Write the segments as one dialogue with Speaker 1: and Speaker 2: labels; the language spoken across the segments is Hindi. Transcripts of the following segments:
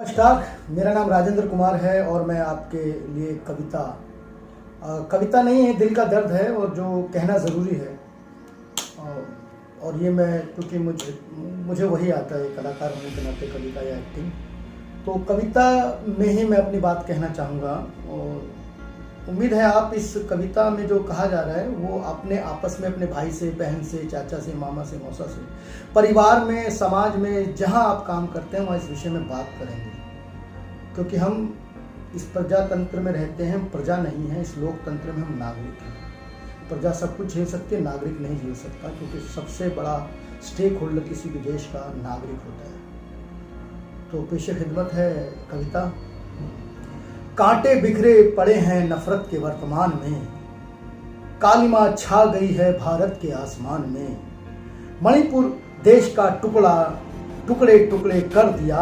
Speaker 1: नमस्कार, मेरा नाम राजेंद्र कुमार है और मैं आपके लिए कविता नहीं है, दिल का दर्द है और जो कहना ज़रूरी है। और ये मैं क्योंकि मुझे वही आता है कलाकार होने के नाते, कविता या एक्टिंग। तो कविता में ही मैं अपनी बात कहना चाहूँगा और उम्मीद है आप इस कविता में जो कहा जा रहा है वो अपने आपस में अपने भाई से, बहन से, चाचा से, मामा से, मौसा से, परिवार में, समाज में, जहाँ आप काम करते हैं वहाँ इस विषय में बात करेंगे। क्योंकि हम इस प्रजातंत्र में रहते हैं, हम प्रजा नहीं हैं, इस लोकतंत्र में हम नागरिक हैं। प्रजा सब कुछ झेल सकती है, नागरिक नहीं झेल सकता, क्योंकि सबसे बड़ा स्टेक होल्डर किसी भी देश का नागरिक होता है। तो पेशे खिदमत है कविता। कांटे बिखरे पड़े हैं नफरत के वर्तमान में, कालिमा छा गई है भारत के आसमान में। मणिपुर देश का टुकड़ा टुकड़े टुकड़े कर दिया,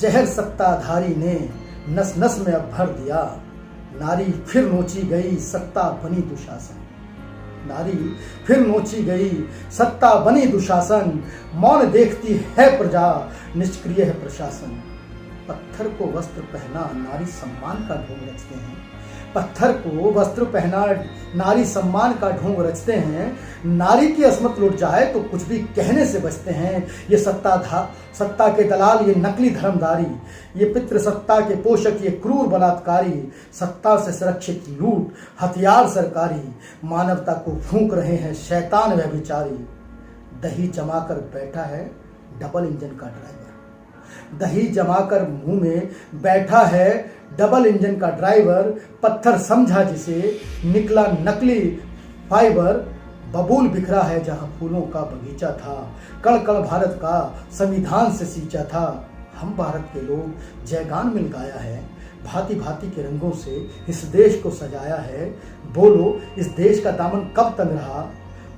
Speaker 1: जहर सत्ताधारी ने नस नस में अब भर दिया। नारी फिर नोची गई, सत्ता बनी दुशासन। नारी फिर नोची गई, सत्ता बनी दुशासन। मौन देखती है प्रजा, निष्क्रिय है प्रशासन। पत्थर को वस्त्र पहना नारी सम्मान का ढोंग रचते हैं। पत्थर को वस्त्र पहना नारी सम्मान का ढोंग रचते हैं। नारी की अस्मत लुट जाए तो कुछ भी कहने से बचते हैं। ये सत्ता के दलाल, ये नकली धर्मदारी, ये पितृ सत्ता के पोषक, ये क्रूर बलात्कारी, सत्ता से सुरक्षित लूट, हथियार सरकारी, मानवता को फूंक रहे हैं शैतान व्यभिचारी। दही जमाकर बैठा है डबल इंजन का ड्राइवर। दही जमाकर मुंह में बैठा है डबल इंजन का ड्राइवर। पत्थर समझा जिसे, निकला नकली फाइबर। बबूल बिखरा है जहां फूलों का बगीचा था। कण कण भारत का संविधान से सींचा था। हम भारत के लोग जयगान मिल गाया है। भांति भांति के रंगों से इस देश को सजाया है। बोलो इस देश का दामन कब तंग रहा,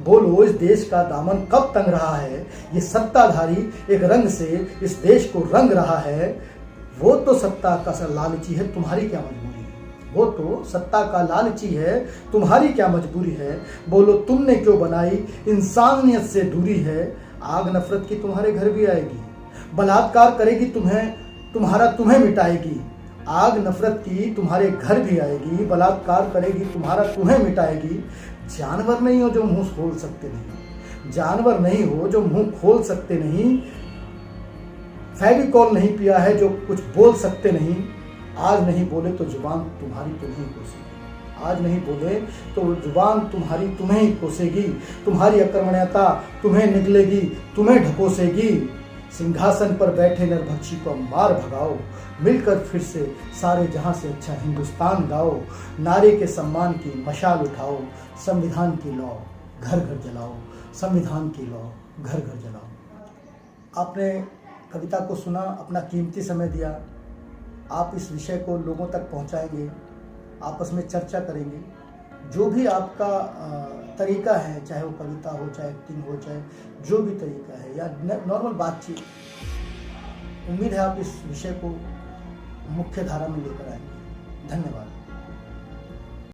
Speaker 1: बोलो इस देश का दामन कब तंग रहा है। ये सत्ताधारी एक रंग से इस देश को रंग रहा है। वो तो सत्ता का लालची है, तुम्हारी क्या मजबूरी है। वो तो सत्ता का लालची है, तुम्हारी क्या मजबूरी है। बोलो तुमने क्यों बनाई इंसानियत से दूरी है। आग नफरत की तुम्हारे घर भी आएगी, बलात्कार करेगी तुम्हें मिटाएगी। आग नफरत की तुम्हारे घर भी आएगी, बलात्कार करेगी तुम्हें मिटाएगी। जानवर नहीं हो जो मुंह खोल सकते नहीं, जानवर नहीं हो जो मुंह खोल सकते नहीं। फेविकॉल नहीं पिया है जो कुछ बोल सकते नहीं। आज नहीं बोले तो जुबान तुम्हारी तुम्हें कोसेगी। आज नहीं बोले तो जुबान तुम्हारी तुम्हें ही कोसेगी। तुम्हारी अकर्मण्यता तुम्हें निगलेगी, तुम्हें ढकोसेगी। सिंहासन पर बैठे नरभक्षी को मार भगाओ। मिलकर फिर से सारे जहां से अच्छा हिंदुस्तान गाओ। नारी के सम्मान की मशाल उठाओ। संविधान की लौ घर घर जलाओ। संविधान की लौ घर घर जलाओ। आपने कविता को सुना, अपना कीमती समय दिया। आप इस विषय को लोगों तक पहुंचाएंगे, आपस में चर्चा करेंगे। जो भी आपका तरीका है, चाहे वो कविता हो, चाहे एक्टिंग हो, चाहे जो भी तरीका है या नॉर्मल बातचीत, उम्मीद है आप इस विषय को मुख्य धारा में लेकर आएंगे। धन्यवाद।